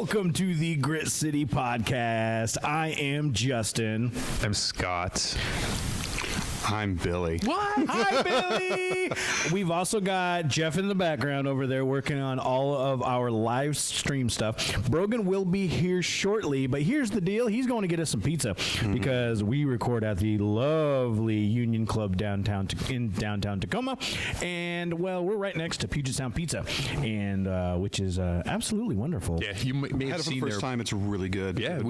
Welcome to the Grit City Podcast. I am Justin. I'm Scott. I'm Billy. What? Hi, Billy. We've also got Jeff in the background over there working on all of our live stream stuff. Brogan will be here shortly, but here's the deal. He's going to get us some pizza because we record at the lovely Union Club in downtown Tacoma. And, well, we're right next to Puget Sound Pizza, and which is absolutely wonderful. Yeah, you may Had have it for seen the first time. It's really good. Yeah,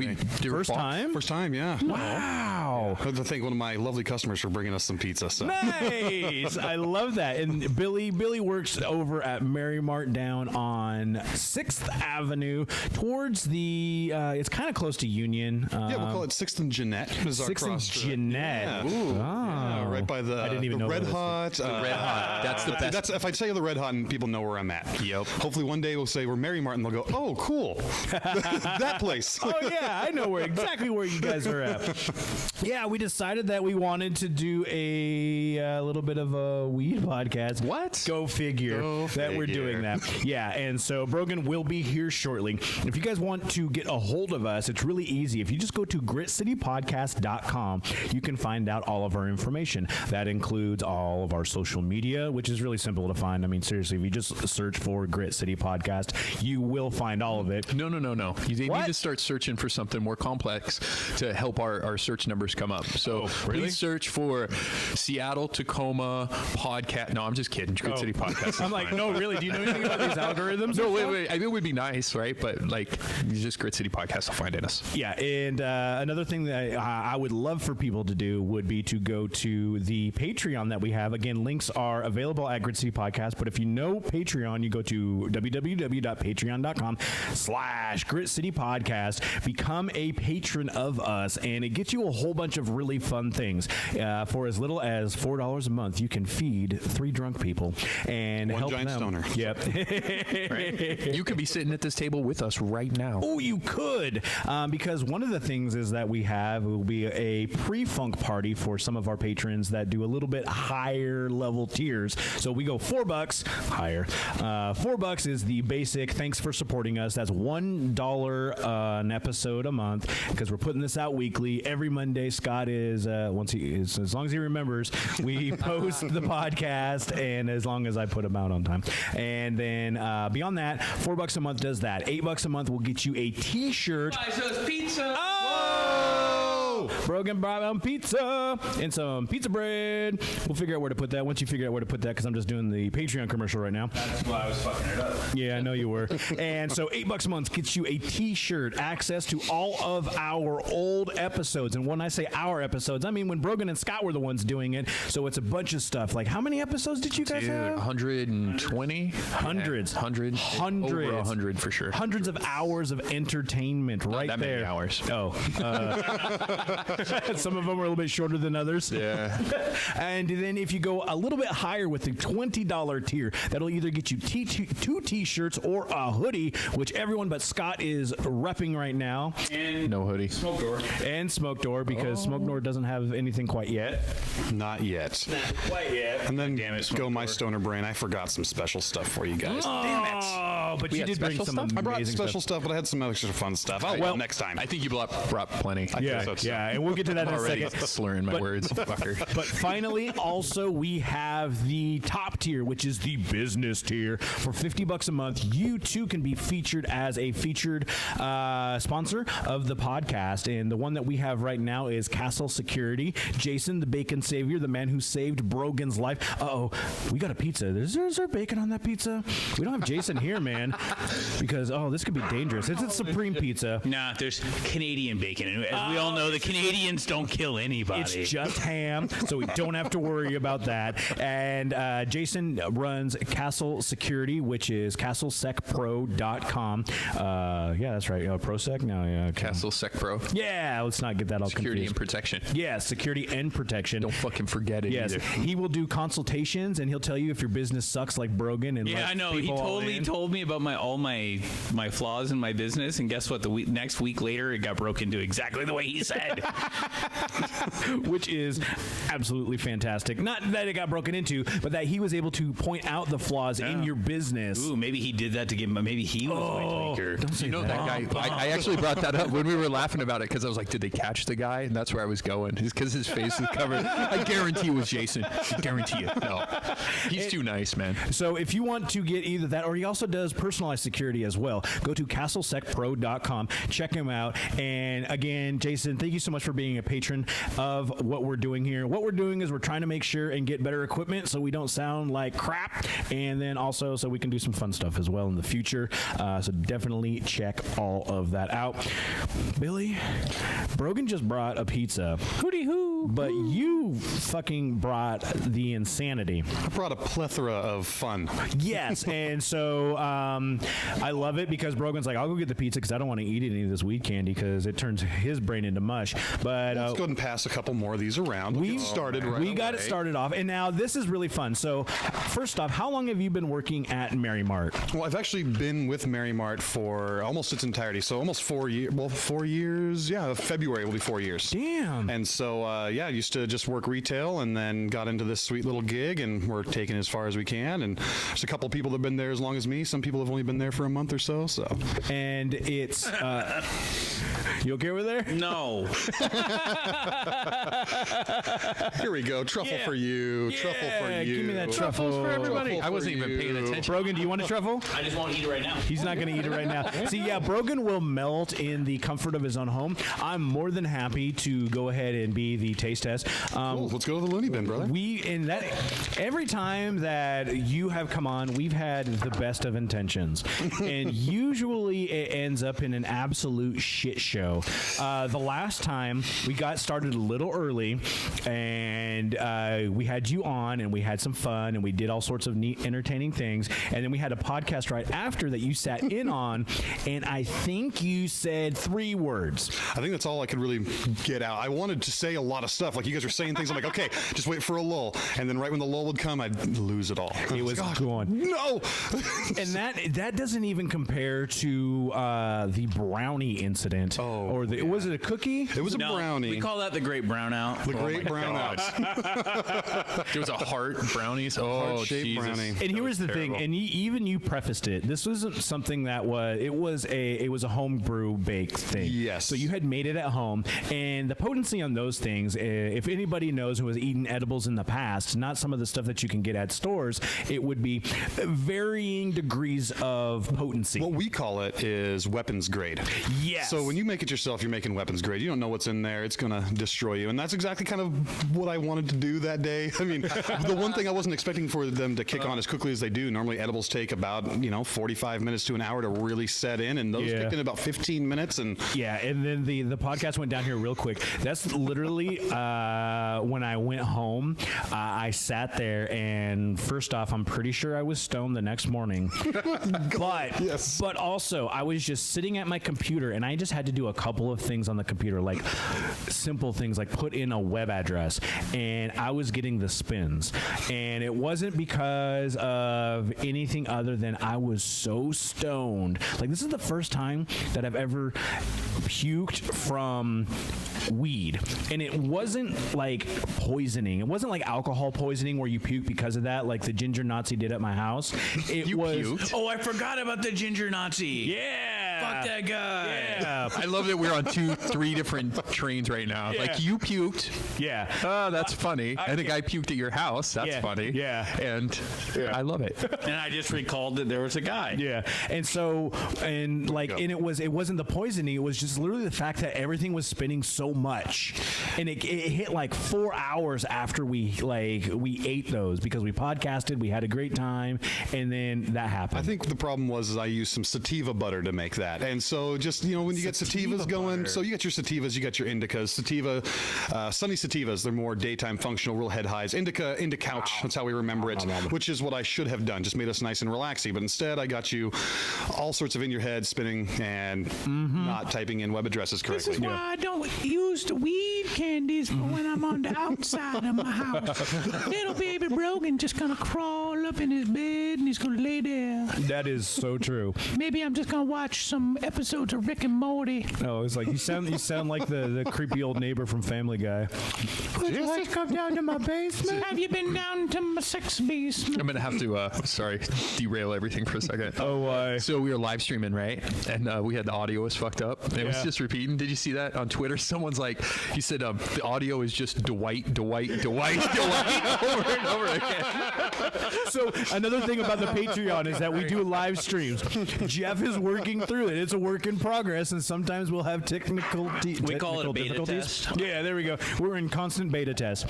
First time? First time, yeah. Wow. I have to thank one of my lovely customers for bringing us some pizza. So. Nice. I love that. And Billy works over at Mary Mart down on 6th Avenue towards the, it's kind of close to Union. Yeah, we'll call it 6th and Jeanette. 6th and Jeanette. Yeah. Ooh. Yeah, right by the, I didn't even know Red that Hot. the Red Hot. That's the best. That's if I say the Red Hot and people know where I'm at. Yep. Hopefully one day we'll say we're Mary Mart and they'll go, oh, cool. That place. Oh, yeah. I know exactly where you guys are at. Yeah, we decided that we wanted to do a little bit of a weed podcast. What? Go figure that we're doing that. Yeah, and so Brogan will be here shortly. If you guys want to get a hold of us, it's really easy. If you just go to gritcitypodcast.com, you can find out all of our information. That includes all of our social media, which is really simple to find. I mean, seriously, if you just search for Grit City Podcast, you will find all of it. No. You need to start searching for something more complex to help our search numbers come up. So please search for Seattle, Tacoma podcast. No, I'm just kidding. Grit City Podcast. I'm like, no, really? Do you know anything about these algorithms? No, wait. I mean, it would be nice, right? But like, just Grit City Podcast will find us. Yeah, and another thing that I would love for people to do would be to go to the Patreon that we have. Again, links are available at Grit City Podcast. But if you know Patreon, you go to www.patreon.com/Grit City Podcast. Become a patron of us, and it gets you a whole bunch of really fun things. For as little as $4 a month, you can feed 3 drunk people and One help giant them. Stoner. Yep. Right? You could be sitting at this table with us right now. Oh, you could, because one of the things is that we have will be a pre-funk party for some of our patrons that do a little bit higher level tiers. So we go $4 higher. $4 is the basic. Thanks for supporting us. That's $1 an episode a month because we're putting this out weekly every Monday. Scott is as long as he remembers, we post the podcast, and as long as I put them out on time. And then beyond that, $4 a month does that. $8 a month will get you a T-shirt. Buys us pizza. Oh! Brogan brought on pizza and some pizza bread. We'll figure out where to put that. Once you figure out where to put that, because I'm just doing the Patreon commercial right now. That's why I was fucking it up. Yeah, I know you were. And so $8 a month gets you a T-shirt, access to all of our old episodes. And when I say our episodes, I mean when Brogan and Scott were the ones doing it. So it's a bunch of stuff. Like, how many episodes did you guys have? 120? Hundreds. Yeah, 100. Hundreds. Over 100 for sure. Hundreds of hours of entertainment right that there. many hours. Oh. Some of them are a little bit shorter than others. Yeah. And then if you go a little bit higher with the $20 tier, that'll either get you 2 T-shirts or a hoodie, which everyone but Scott is repping right now. And No hoodie. Smoke door. And Smoke Door, because Smoke Door doesn't have anything quite yet. Not yet. Not quite yet. And then Damn it, go Smoke my Door. stoner brain. I forgot some special stuff for you guys. Damn it. Oh, but We you had did bring special some stuff? amazing I brought special stuff. stuff, but I had some extra fun stuff. Oh, well, next time. I think you brought plenty. Yeah, and we'll get to that in a Already second. slurring my words, fucker. But finally, also, we have the top tier, which is the business tier. For $50 a month, you too can be featured as a featured sponsor of the podcast. And the one that we have right now is Castle Security. Jason, the bacon savior, the man who saved Brogan's life. Uh-oh, we got a pizza. Is there bacon on that pizza? We don't have Jason here, man, because, this could be dangerous. It's Supreme Pizza. Nah, there's Canadian bacon. And as we all know, the Canadians don't kill anybody. It's just ham, so we don't have to worry about that. And Jason runs Castle Security, which is castlesecpro.com. Yeah, that's right. ProSec? No, yeah. Okay. Castle Sec Pro. Yeah, let's not get that all Security and confused. protection. Yeah, security and protection. Don't fucking forget it Yes, either. he will do consultations, and he'll tell you if your business sucks like Brogan. And Yeah, let I know. He people all totally in. told me about all my flaws in my business, and guess what? Next week later, it got broken to exactly the way he said. God. Which is absolutely fantastic. Not that it got broken into, but that he was able to point out the flaws in your business. Ooh, maybe he did that to give him. Maybe he was my tweaker. Don't say You know that guy. I actually brought that up when we were laughing about it because I was like, "Did they catch the guy?" And that's where I was going, because his face was covered. I guarantee it was Jason. I guarantee it. No, he's too nice, man. So if you want to get either that, or he also does personalized security as well, go to castlesecpro.com, check him out. And again, Jason, thank you so much for being a patron of what we're doing here. What we're doing is we're trying to make sure and get better equipment so we don't sound like crap, and then also so we can do some fun stuff as well in the future. So definitely check all of that out. Billy, Brogan just brought a pizza. Hooty hoo. But you fucking brought the insanity. I brought a plethora of fun. Yes, and so I love it because Brogan's like, I'll go get the pizza because I don't want to eat any of this weed candy because it turns his brain into mush. But Let's go ahead and pass a couple more of these around. We started right We got it away. started off, and now this is really fun. So first off, how long have you been working at Mary Mart? Well, I've actually been with Mary Mart for almost its entirety, so almost 4 years. Well, 4 years. Yeah, February will be 4 years. Damn. And so, I used to just work retail and then got into this sweet little gig, and we're taking it as far as we can. And there's a couple people that have been there as long as me. Some people have only been there for a month or so. And it's you okay over there? No. Here we go. Truffle for you. Truffle for you. Give me that truffle. For everybody. Truffle I wasn't for even you. paying attention. Brogan, do you want a truffle? I just won't eat it right now. He's not going to eat it right now. See, yeah, Brogan will melt in the comfort of his own home. I'm more than happy to go ahead and be the taste test. Cool. Let's go to the loony bin, brother. Every time that you have come on, we've had the best of intentions, and usually it ends up in an absolute shit show. The last time we got started a little early, and we had you on, and we had some fun, and we did all sorts of neat, entertaining things, and then we had a podcast right after that you sat in on, and I think you said 3 words. I think that's all I could really get out. I wanted to say a lot of stuff. Like, you guys were saying things. I'm like, okay, just wait for a lull. And then right when the lull would come, I'd lose it all. It was gone. No! And that doesn't even compare to the brownie incident. Was it a cookie? It was a brownie. We call that the great brownout. the great brownout. There was a heart brownies. Oh, Heart-shaped Jesus. brownie. And here was the thing, and even you prefaced it. This wasn't something that was a homebrew baked thing. Yes. So you had made it at home, and the potency on those things, if anybody knows who has eaten edibles in the past, not some of the stuff that you can get at stores, it would be varying degrees of potency. What we call it is weapons grade. Yes. So when you make it yourself, you're making weapons grade. You don't know what's in there. It's going to destroy you. And that's exactly kind of what I wanted to do that day. I mean, the one thing I wasn't expecting for them to kick on as quickly as they do. Normally edibles take about, 45 minutes to an hour to really set in. And those kicked in about 15 minutes. And and then the podcast went down here real quick. That's literally when I went home, I sat there, and first off, I'm pretty sure I was stoned the next morning. But also, I was just sitting at my computer, and I just had to do a couple of things on the computer, like simple things like put in a web address, and I was getting the spins. And it wasn't because of anything other than I was so stoned. Like, this is the first time that I've ever puked from weed, and it wasn't like poisoning. It wasn't like alcohol poisoning where you puke because of that, like the ginger Nazi did at my house. You puked? Oh, I forgot about the ginger Nazi. Yeah. Fuck that guy. Yeah. I love that we're on 3 different trains right now. Yeah. Like, you puked. Yeah. Oh, that's funny. And the guy puked at your house. That's funny. Yeah. And I love it. And I just recalled that there was a guy. Yeah. And so, and it wasn't the poisoning. It was just literally the fact that everything was spinning so much. And it hit like 4 hours after we ate those, because we podcasted, we had a great time, and then that happened. I think the problem was I used some sativa butter to make that. And so just, when you get sativas going, so you got your sativas, you got your indicas. Sativa, sunny sativas, they're more daytime functional, real head highs. Indica couch, that's how we remember it, which is what I should have done, just made us nice and relaxing. But instead, I got you all sorts of in your head spinning and not typing in web addresses correctly. This is why I don't use the weed candies for when I'm on the outside of my house. Little baby Brogan just gonna crawl up in his bed and he's going to lay there. That is so true. Maybe I'm just going to watch some episodes of Rick and Morty. Oh, it's like you sound like the creepy old neighbor from Family Guy. Would you like to come down to my basement? Have you been down to my sex basement? I'm gonna have to derail everything for a second. Oh, why? So we were live streaming, right? And we had the audio was fucked up. And it was just repeating. Did you see that on Twitter? Someone's like, he said the audio is just Dwight over and over again. So another thing about the Patreon is that we do live streams. Jeff is working through it. It's a work in progress, and sometimes we'll have technical We call it a beta difficulties. test. Yeah, there we go. We're in constant beta test.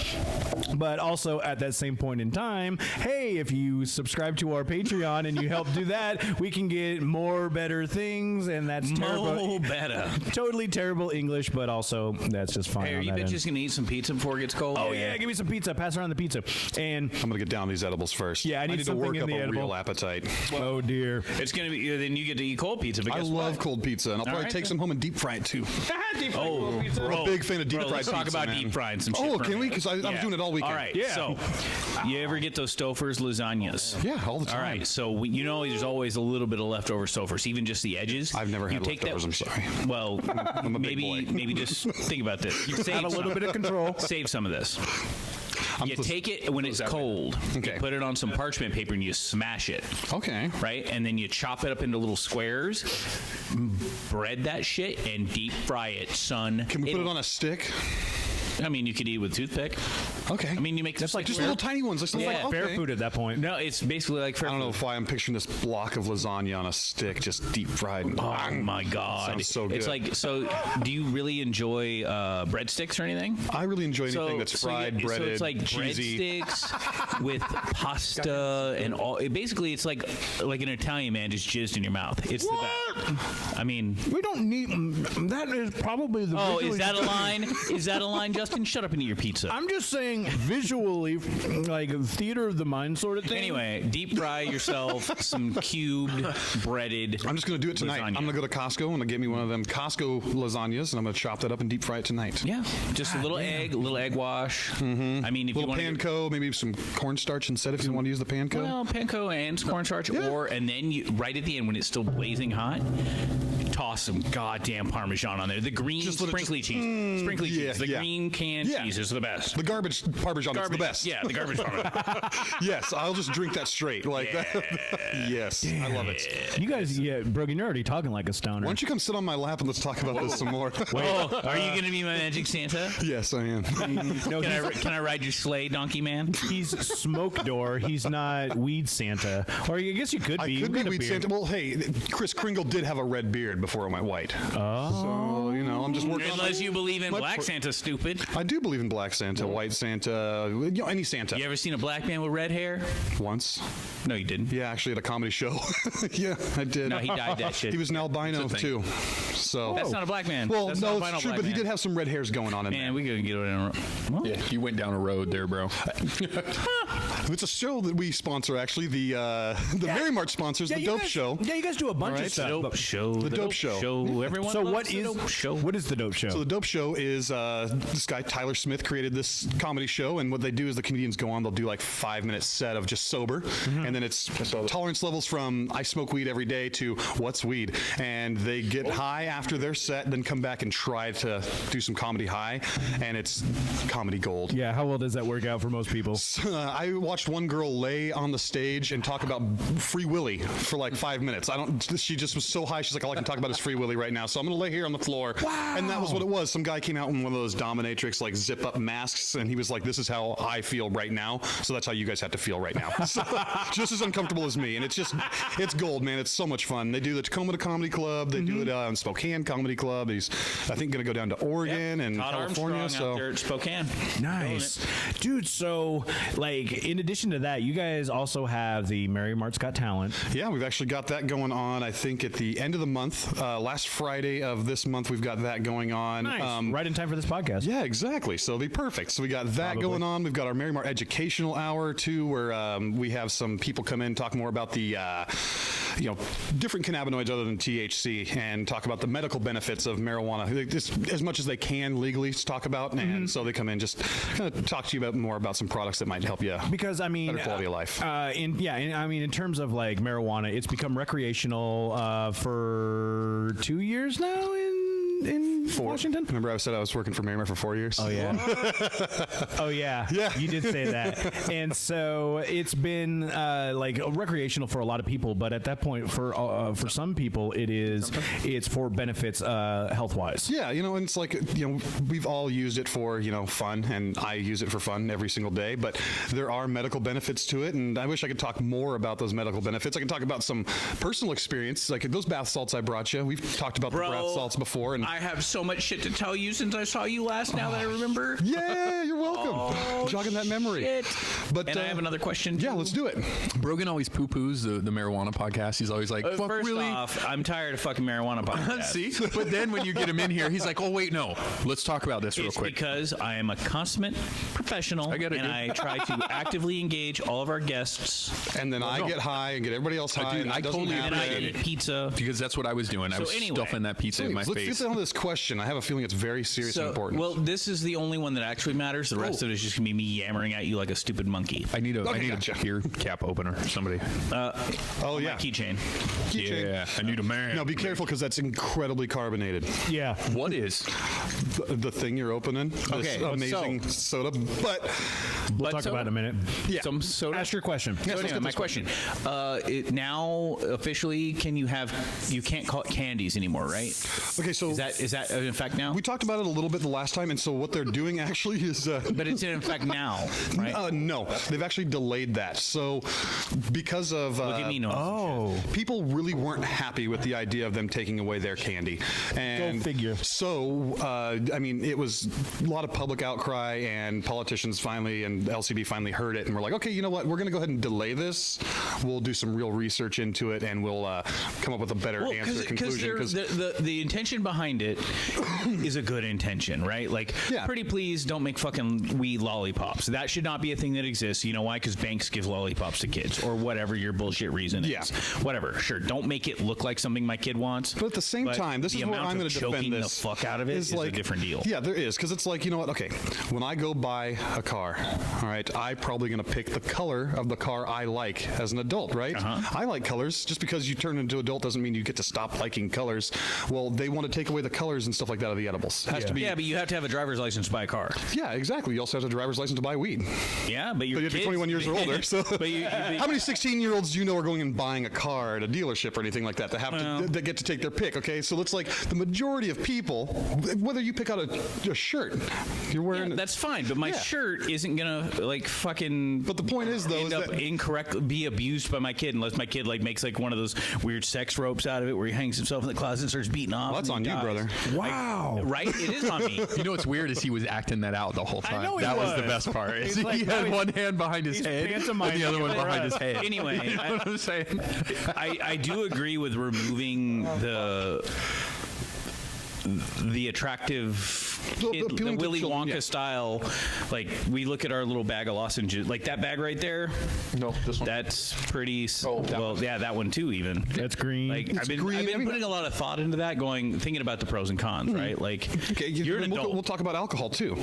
But also at that same point in time, hey, if you subscribe to our Patreon and you help do that, we can get more better things, and that's terrible. More better. Totally terrible English, but also that's just fine. Hey, are on you that end. bitches going to eat some pizza before it gets cold? Oh, yeah, give me some pizza. Pass around the pizza. And I'm gonna get down these edibles first. Yeah, I need to something work in up the a edible. real appetite. oh, dear. It's going to be, then you get to eat cold pizza. But I guess love what? cold pizza, and I'll probably right, take then. some home and deep fry it too. Oh, I'm a big fan of deep bro, fried let's talk pizza, about man. deep frying some shit. Oh, for a can we? minute. Because I'm doing it all weekend. All right. Yeah. So, you ever get those Stouffer's lasagnas? Yeah, all the time. All right. So, you know, there's always a little bit of leftover Stouffer's, even just the edges. I've never you had take leftovers, I'm sorry. Well, a big maybe boy. maybe just think about this. You save Have a little bit of control. Save some of this. You supposed- take it when it's cold. Okay. You put it on some parchment paper and you smash it. Okay. Right? And then you chop it up into little squares, bread that shit, and deep fry it, son. Can we put it on a stick? I mean, you could eat it with toothpick. Okay. I mean, you make That's like just fair- little tiny ones. Like, Yeah. okay. Fair food at that point. No, it's basically like I don't know why I'm picturing this block of lasagna on a stick, just deep fried. Oh my god, Sounds so It's good. like, so do you really enjoy breadsticks or anything? I really enjoy anything that's fried, breaded, so it's like cheesy. breadsticks with pasta and all. Basically, it's like an Italian man just jizzed in your mouth. It's the best. I mean, We don't need. That is probably the. oh, visually- is that a line? Is that a line, Justin? Shut up and eat your pizza. I'm just saying visually, like theater of the mind sort of thing. Anyway, deep fry yourself some cubed breaded. I'm just going to do it tonight. lasagna. I'm going to go to Costco. I'm going to get me one of them Costco lasagnas, and I'm going to chop that up and deep fry it tonight. Yeah, just a little egg wash. Mm-hmm. I mean, if you Little want panko, maybe some cornstarch instead if you want to use the panko. well, panko and cornstarch, Yeah. and then you right at the end when it's still blazing hot, toss some goddamn Parmesan on there. The green Just let it sprinkly just- cheese, sprinkly yeah, cheese. The yeah. green canned Yeah. cheese is the best. The garbage Parmesan is the best. Yeah, the garbage Parmesan. Yes, I'll just drink that straight. Like that. Yes, I love it. You guys, yeah, Brogan, you're already talking like a stoner. Why don't you come sit on my lap and let's talk about this some more? Oh, are you going to be my magic Santa? Yes, I am. No, Can I ride your sleigh, donkey man? he's smoke door. He's not weed Santa. Or I guess you could I be. could You've be got a weed beard. Santa. Well, hey, Chris Kringle did have a red beard before it went white. Oh. So, you know, I'm just working on Unless you believe in my Black pro- Santa, stupid. I do believe in black Santa, white Santa, you know, any Santa. You ever seen a black man with red hair? Once. No, you didn't. Yeah, actually at a comedy show. Yeah, I did. No, he dyed that shit. He was an albino That's a thing. too. So That's not a black man. Well, That's no, not a it's true, black but he man. did have some red hairs going on in Man, we gotta get it in a well, Yeah, you went down a road there, bro. there. It's a show that we sponsor, actually. The Mary Mart sponsors the you Dope guys- Show. Yeah, you guys do a bunch of right. stuff. Dope but- show. The Dope Show. Everyone So loves what the is Dope Show? what is the dope show? So the Dope Show is this guy Tyler Smith created this comedy show, and what they do is the comedians go on. They'll do like 5-minute set of just sober, and then it's tolerance levels from I smoke weed every day to what's weed, and they get high after their set, then come back and try to do some comedy high, and it's comedy gold. Yeah, how well does that work out for most people? I watched one girl lay on the stage and talk about Free Willy for like 5 minutes. She just was so high. She's like, all I can talk about is Free Willy right now. So I'm going to lay here on the floor. Wow. And that was what it was. Some guy came out in one of those dominatrix, like zip up masks. And he was like, this is how I feel right now. So that's how you guys have to feel right now. So, just as uncomfortable as me. And it's gold, man. It's so much fun. They do the Tacoma Comedy Club. They do it in Spokane Comedy Club. He's, I think, going to go down to Oregon and Todd California. Armstrong out there at Spokane. Nice. Dude, so, like, in addition to that, you guys also have the Mary Mart's Got Talent. Yeah, we've actually got that going on, I think, at the end of the month. Last Friday of this month, we've got that going on. Nice. Right in time for this podcast. Yeah, exactly. So it'll be perfect. So we got that going on. We've got our Mary Mart Educational Hour, too, where we have some people come in, talk more about the, different cannabinoids other than THC, and talk about the medical benefits of marijuana, just as much as they can legally talk about. And so they come in, just kind of talk to you about more about some products that might help you. Because because I mean, better quality of life. In terms of like marijuana, it's become recreational for 2 years now in Washington. Remember, I said I was working for Mary Mart for 4 years. Oh yeah. Oh yeah. Yeah. You did say that, and so it's been like recreational for a lot of people. But at that point, for some people, it's for benefits health wise. Yeah, and it's like we've all used it for fun, and I use it for fun every single day. But there are medical benefits to it, and I wish I could talk more about those medical benefits. I can talk about some personal experience, like those bath salts I brought you. We've talked about the bath salts before, and I have so much shit to tell you since I saw you last. Now that I remember. Yeah, you're welcome. Jogging that memory. Shit. But I have another question. Yeah, let's do it. Brogan always poo-poos the marijuana podcast. He's always like, "Fuck, First really?" off, I'm tired of fucking marijuana podcasts. See, but then when you get him in here, he's like, "Oh wait, no, let's talk about this real It's quick." because I am a consummate professional, I get it, and dude. I try to actively engage all of our guests. And then I get high and get everybody else high. Dude, and I it doesn't totally happen. And I appreciate eat pizza. Because that's what I was doing. I So was anyway. stuffing that pizza in my Let's face. get on this question. I have a feeling it's very serious and important. Well, this is the only one that actually matters. The rest of it is just gonna be me yammering at you like a stupid monkey. I need a gotcha. beer cap opener. Somebody. oh My yeah, keychain. Keychain. Yeah, I need a man. Now be careful because that's incredibly carbonated. Yeah. What is? The thing you're opening, Okay, this amazing soda, but We'll talk about it in a minute. yeah. Some soda. Ask your question. So anyway, my question: now officially, you can't call it candies anymore, right? Okay, so Is that in effect now? we talked about it a little bit the last time, and so what they're doing actually is. But it's in effect now, right? No, they've actually delayed that. So, because of Look at me, no. people really weren't happy with the idea of them taking away their candy, and Go figure. So, it was a lot of public outcry, and politicians finally and LCB finally heard it, and we're like, okay, you know what? We're going to go ahead and delay this. We'll do some real research into it, and we'll come up with a better answer conclusion. Because the intention behind it is a good intention, right? Like, Yeah. pretty please don't make fucking weed lollipops. That should not be a thing that exists. You know why? Because banks give lollipops to kids, or whatever your bullshit reason Yeah. is. Whatever. Sure. Don't make it look like something my kid wants. But at the same time, this the is where amount I'm going of to defend choking this. the fuck out of it is a different deal. Yeah, there is, because it's like, you know what? Okay, when I go buy a car, all right, I'm probably going to pick the color of the car I like as an adult, right? I like colors. Just because you turn into adult doesn't mean you get to stop liking colors. Well, they want to take away the colors and stuff like that of the edibles. Has to be. Yeah, but you have to have a driver's license to buy a car. Yeah, exactly. You also have a driver's license to buy weed. Yeah, but So you have to be 21 years or older. So, But how many 16-year-olds do you know are going and buying a car at a dealership or anything like that? That get to take their pick. Okay, so it's like the majority of people, whether you pick out a shirt, you're wearing. Yeah, that's fine, but my shirt isn't gonna like fucking. But the point is, though, end is up that incorrectly be abused by my kid unless my kid like makes like one of those weird sex ropes out of it where he hangs himself in the closet and starts beating off. Well, that's and he on you, dies. brother. Wow. Right? It is on me. You know what's weird is he was acting that out the whole time. know he That was the was. best part. He's He like, had no, one hand behind his he's head and pantomiming the other one for behind us. his head. Anyway, You know what I'm saying? I do agree with removing the attractive kid, the appealing to Willy children, Wonka yeah. style. Like we look at our little bag of lozenges, like that bag right there. No, this one. That's pretty. that Well, yeah, that one too. Even That's green. Like I've been green. I mean, putting a lot of thought into that, thinking about the pros and cons, right? Like Okay, you're an adult. we'll talk about alcohol too.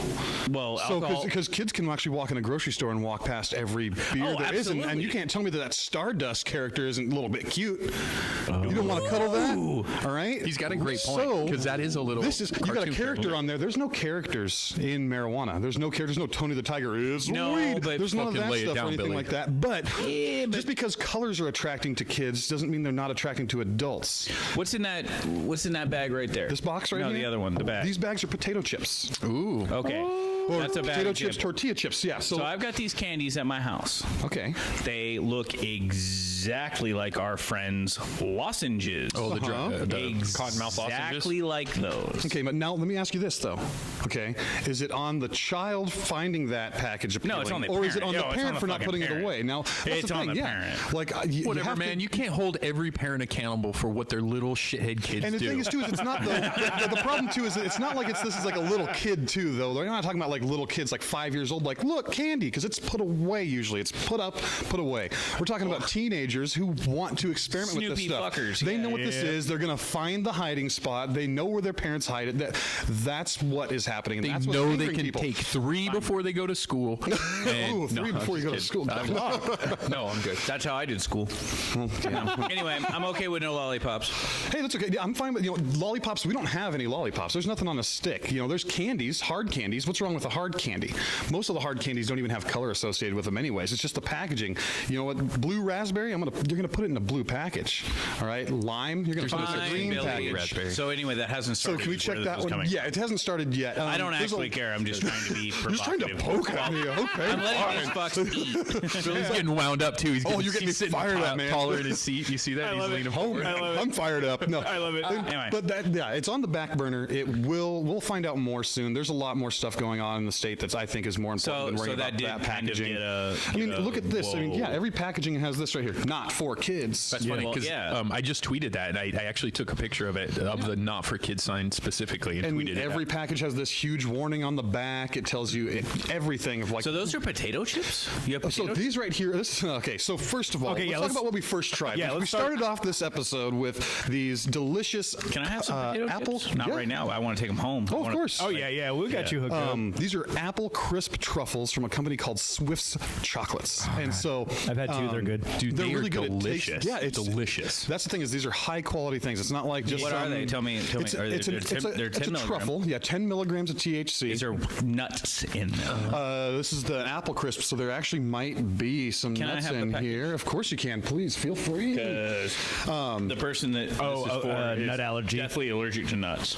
Well, So, alcohol. because kids can actually walk in a grocery store and walk past every beer there is, and absolutely. you can't tell me that Stardust character isn't a little bit cute. You don't want to cuddle that, all right? He's got a great point, So 'cause that is a little This is you got a cartoon character character. on there. There's no characters in marijuana. There's no characters. No Tony the Tiger is No, weed. but There's none of fucking that lay it stuff or down, anything Billy. like that. But just because colors are attracting to kids doesn't mean they're not attracting to adults. What's in that bag right there? This box right no, here. the other one, the bag. These bags are potato chips. Ooh. Okay, Or that's a bag potato of chips, chip. tortilla chips. Yeah. So I've got these candies at my house. okay. They look exactly like our friends' lozenges. Oh, the cottonmouth lozenges? Exactly like those. Okay, but now let me ask you this though. Okay, is it on the child finding that package appealing, No, it's on the or is it on parent. the It's on parent the for not fucking putting parent. it away? Now that's It's the on thing. the Yeah, parent. like Whatever, have man. To, You can't hold every parent accountable for what their little shithead kids and the do. thing is too is it's not the problem too is that it's not like this is like a little kid too though. They're not talking about like little kids, like 5 years old, like, look, candy, because it's put away usually. It's put up, put away. We're talking about teenagers who want to experiment with this Snoopy stuff. fuckers. They know what this is. They're going to find the hiding spot. They know where their parents hide it. That's what is happening. And They that's what's know they angering can people. take 3 before they go to school. And, Ooh, 3 before you go to school. No, I'm good. That's how I did school. Anyway, I'm okay with no lollipops. Hey, that's okay. I'm fine with, lollipops. We don't have any lollipops. There's nothing on a stick. There's candies, hard candies. What's wrong with a hard candy? Most of the hard candies don't even have color associated with them anyways. It's just the packaging. You know what? Blue raspberry, you're going to put it in a blue package. All right? Lime, you're going to put it in a green package. Raspberry. So anyway, that hasn't started. So can we is check where that this was one? coming. Yeah, it hasn't started yet. I don't actually care. I'm just trying to be You're just trying to provocative. poke at me. Okay. I'm letting these fucks eat. He's getting wound up too. You're getting me sitting fired up, man. taller in his seat. You see that? He's leaning forward. I'm fired up. No, I love it. Anyway. But it's on the back burner. We'll find out more soon. There's a lot more stuff going on in the state that I think is more important than worrying that about did that kind of packaging. get a- I mean, get a- look at this. I mean, whoa. yeah, every packaging has this right here. Not for kids. That's funny Well, because yeah. I just tweeted that, and I actually took a picture of it, of the not for kids sign specifically, and tweeted every it. package has this huge warning on the back. It tells you everything of like. So those are potato chips? You have So potato these right here. Okay. So first of all, Okay, let's talk about what we first tried. Yeah, we let's started off this episode with these delicious. Can I have some potato apple? chips? Not Yeah. right now. I want to take them home. Oh, of course. Oh yeah, we got you hooked up. These are apple crisp truffles from a company called Swift's Chocolates, and so I've had two. They're good. Dude, they're they really are good. It tastes- delicious. yeah, it's delicious. That's the thing is these are high quality things. It's not like just What are they? Tell me. It's, Are they, it's, they're it's 10 a, they're it's 10 a milligrams. truffle. Yeah, 10 milligrams of THC. These are nuts in them. This is the apple crisp, so there actually might be some Can I nuts have the in package? here. Of course you can. Please feel free. The person that this is for is nut allergy. definitely allergic to nuts.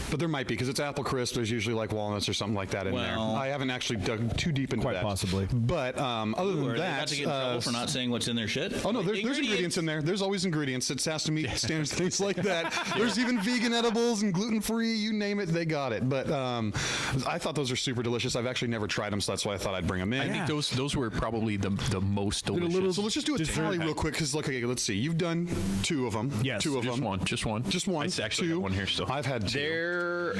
But there might be because it's apple crisp. There's usually like walnuts or something like that in there. Well- I haven't actually dug too deep into Quite that. possibly. But other Are than they that, about to get in trouble for not saying what's in their shit? oh no, there's ingredients in there. There's always ingredients. It has to meet standards, things like that. There's even vegan edibles and gluten free. You name it, they got it. But I thought those are super delicious. I've actually never tried them, so that's why I thought I'd bring them in. I think those were probably the most delicious. So let's just do a tally real quick because okay, let's see. You've done 2 of them. Yes. 2 of Just them. one. Just one. I actually 2. got one here still. I've had 2. They're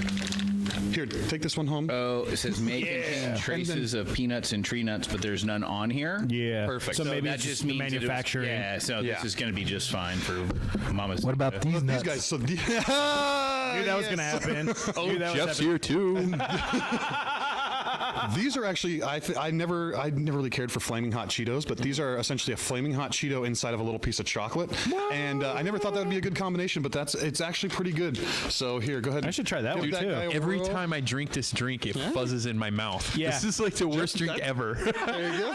Here, take this one home. Oh, it says may contain traces of peanuts and tree nuts, but there's none on here. Yeah. Perfect. So So maybe that it's just the means that it was- manufacturing. Yeah, so Yeah. this is going to be just fine for Mama's. What about these These nuts? guys. So Knew that was yes. gonna happen. Knew that was Jeff's happening. here too. These are actually I never really cared for flaming hot Cheetos, but these are essentially a flaming hot Cheeto inside of a little piece of chocolate. And I never thought that would be a good combination, but it's actually pretty good. So here, go ahead. I should try that Give one, too. guy a Every whirl. time I drink this drink, it fuzzes in my mouth. Yeah. This is like the worst drink ever. There you go.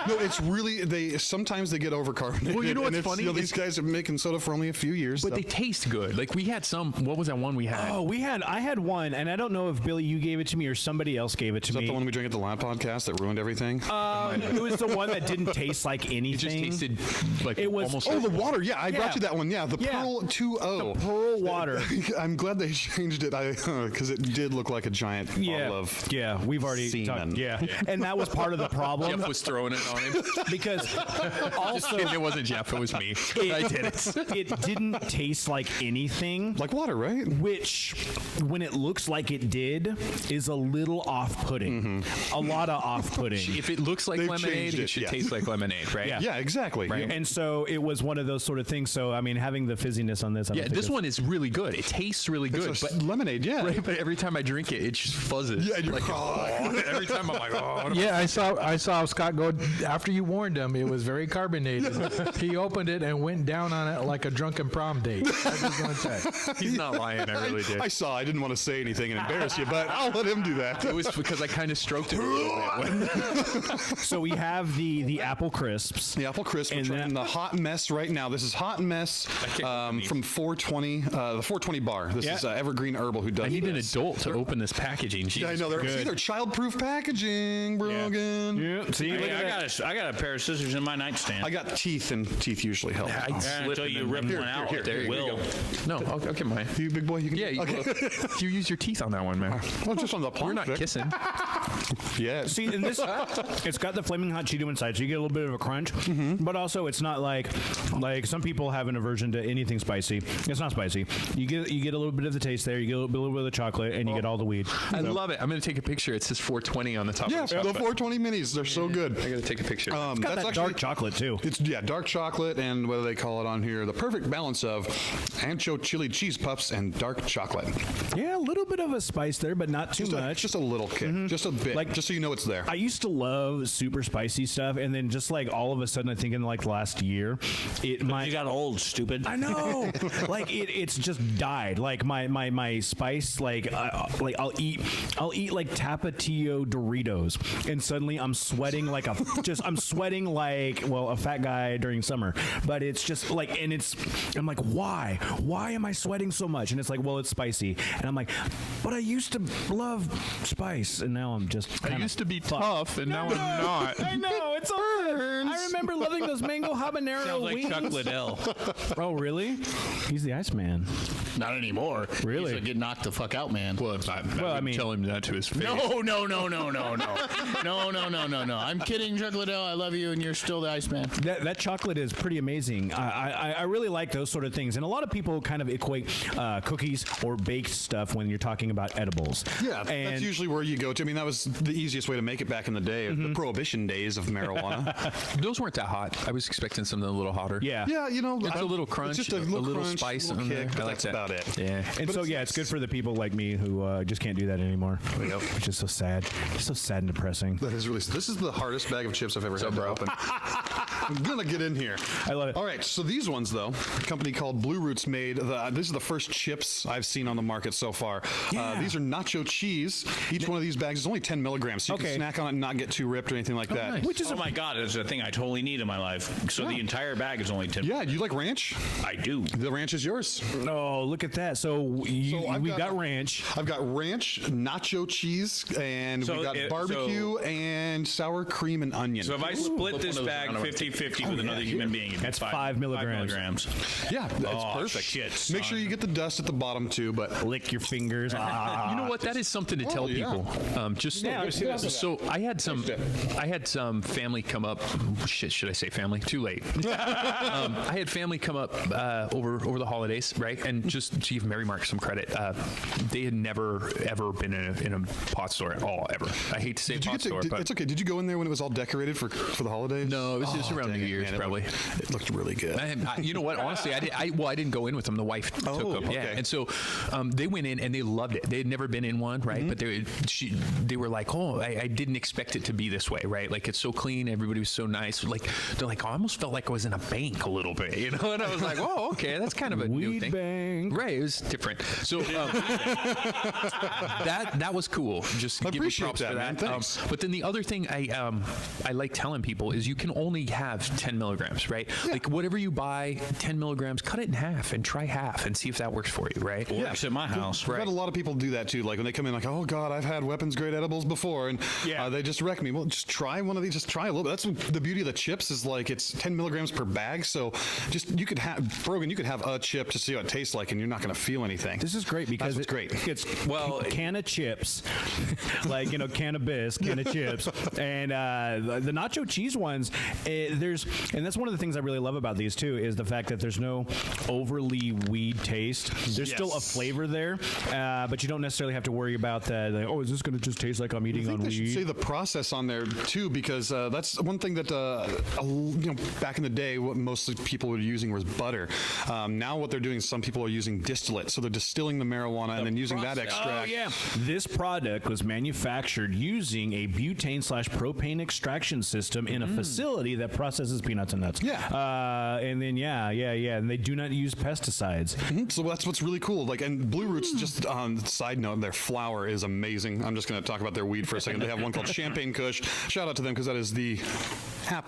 No, it's really sometimes they get overcarbonated. Well, you know what's and funny? these guys are making soda for only a few years. But so. they taste good. Like we had some. What was that one we had? Oh, I had one, and I don't know if Billy, you gave it to me or somebody else gave it to Is that me. the one we drank at the Lab podcast that ruined everything? It was the one that didn't taste like anything. It just tasted like It was- almost. Oh, like the water. Yeah, I brought Yeah. you that one. Yeah, the Yeah. Pearl 2.0. The Pearl water. I'm glad they changed it because it did look like a giant Yeah, bottle of yeah, we've already semen. talked. Yeah, and that was part of the problem Jeff was throwing it on him. because Just also kidding, it wasn't Jeff. It was me. I did it. it didn't taste like anything. like water, right? Which, when it looks like it did, is a little off-putting. A lot of off-putting. If it looks like They've lemonade, changed it it, should yeah. taste like lemonade, right? Yeah. Yeah, exactly. Right. And so it was one of those sort of things. So I mean, having the fizziness on this, I don't Yeah, think this it's- one is really good. It tastes really good, It's a but lemonade, yeah. right, but every time I drink it, it just fuzzes. Yeah, and you're like, every time I'm like, oh. What am I- Yeah, I saw Scott go after you warned him. It was very carbonated. He opened it and went down on it like a drunken prom date. I was going to say. He's not lying. I really did. I saw. I didn't want to say anything and embarrass you, but I'll let him do that. It was because I kind of stroked it a little bit. So we have the apple crisps. The apple crisp. We're And trying that- the hot mess right now. This is hot mess from 420, the 420 bar. This is Evergreen Herbal who does I need an this. adult to open this packaging. Yeah, I Jesus know. They're, Christ. see, they're child-proof packaging, Brogan. Yeah. See, look at that. I got a pair of scissors in my nightstand. I got teeth, and teeth usually help. I'd slip until and you then- rip Here, one out. here, there you Will. go. No, I'll get mine. You big boy, you can. Yeah, you, Okay. you use your teeth on that one, man. Well, just on the We're not plastic. kissing. Yeah. See, in this, it's got the flaming hot Cheeto inside, so you get a little bit of a crunch. But also, it's not like some people have an aversion to anything spicy. It's not spicy. You get a little bit of the taste there. You get a little bit of the chocolate, and you get all the weed. I love it. I'm going to take a picture. It says 420 on the top. Yeah, of the 420 minis. They're so good. I got to take a picture. It's got that dark chocolate too. It's dark chocolate, and what do they call it on here? The perfect balance of ancho chili cheese puffs and dark chocolate. Yeah, a little bit of a spice there, but not too much. Just a little kick, just a bit, Like- just so you know it's there. I used to love super spicy stuff, and then just like all of a sudden, I think in like the last year, You got old, stupid. I know, like it's just died. Like my spice, like I'll eat like Tapatio Doritos, and suddenly I'm sweating like I'm sweating like a fat guy during summer. But it's just like, and I'm like, why am I sweating so much? And it's like, well, it's spicy, and I'm like, but I used to love spice, and now I'm just. I used to be tough, and now I'm not. I know, it's all I remember loving those mango habanero Sounds like wings. Chuck Liddell. Oh, really? He's the Iceman. Not anymore. Really? He's a get knocked the fuck out, man. Well, I mean, tell him that to his face. No. I'm kidding, Chuck Liddell. I love you, and you're still the Iceman. That chocolate is pretty amazing. I really like those sort of things, and a lot of people kind of equate cookies or baked stuff when you're talking about edibles. Yeah, and that's usually where you go to. I mean, that was the easiest way to make it back in the day, the prohibition days of marijuana. Those weren't that hot. I was expecting something a little hotter. yeah. Yeah, It's a little crunch, it's just a little crunch, spice little in there. kick, but I like that's that. about it. Yeah. And so it's good for the people like me who just can't do that anymore, which is so sad. It's so sad and depressing. That is really. This is the hardest bag of chips I've ever had to open. I'm gonna get in here. I love it. All right, so these ones though, a company called Blue Roots made. These are the first chips I've seen on the market so far. These are nacho cheese. Each one of these bags is only 10 milligrams, so you can snack on it and not get too ripped or anything like that. Which is, oh my God, it's a thing I totally need in my life. So the entire bag is only 10. Yeah, do you like ranch? I do. The ranch is yours. Oh, look at that. So we got ranch. I've got ranch, nacho cheese, and So we got barbecue and sour cream and onion. So if I split this bag 50-50 with another human being, it'd be That's 5 milligrams. 5 milligrams. Yeah, that's perfect. Shit, Make sure you get the dust at the bottom too, but Lick your fingers. You know what? That is something to tell yeah. people. So I had some family come up. Shit, should I say family? Too late. I had family come up over the holidays, right? And just to give Mary Mart some credit, they had never ever been in a pot store at all, ever. I hate to say pot store, but it's okay. Did you go in there when it was all decorated for the holidays? no, it was just around dang New it, Year's, man, probably. It looked really good. You know what? Honestly, I didn't go in with them. The wife took them. Yeah, okay. and so they went in and they loved it. They had never been in one, right? But they were like, oh, I didn't expect it to be this way, right? Like it's so clean. Everybody was so nice. Like they're like, oh, I almost felt like I was in a bank a little bit, you know? And I was like, oh, okay, that's kind of a new Weed thing. bank. Right, it was different. So that was cool. Just give me appreciate props that, for man. that. Thanks. But then the other thing I like telling people is you can only have 10 milligrams, right? Like whatever you buy, 10 milligrams, cut it in half and try half and see if that works for you, right? Works at my house. I've had a lot of people do that too. Like when they come in, like, oh God, I've had weapons grade edibles before, and they just wreck me. Well, just try one of these. Just try a little bit. That's the beauty of the chips is like it's 10 milligrams per bag. So just you could have Brogan, you could have a chip to see how it tastes like, and you're not going to feel anything. This is great because That's what's great. It's can of chips, like cannabis, can of chips, and the nacho cheese ones. And that's one of the things I really love about these too is the fact that there's no overly weed taste. There's still a flavor there, but you don't necessarily have to worry about that. Like, oh, is this going to just taste like I'm eating I on think they weed? should say the process on there too, because that's one thing that back in the day, what most people were using was butter. Now what they're doing is some people are using distillate, so they're distilling the marijuana and then using that extract. Oh yeah, this product was manufactured using a butane/propane extraction system in a facility that processes peanuts and nuts. Yeah. And then and they do not use pesticides. So that's what's really cool. Like, and Blue Roots, just on the side note, their flower is amazing. I'm just going to talk about their weed for a second. They have one called Champagne Kush. Shout out to them because that is the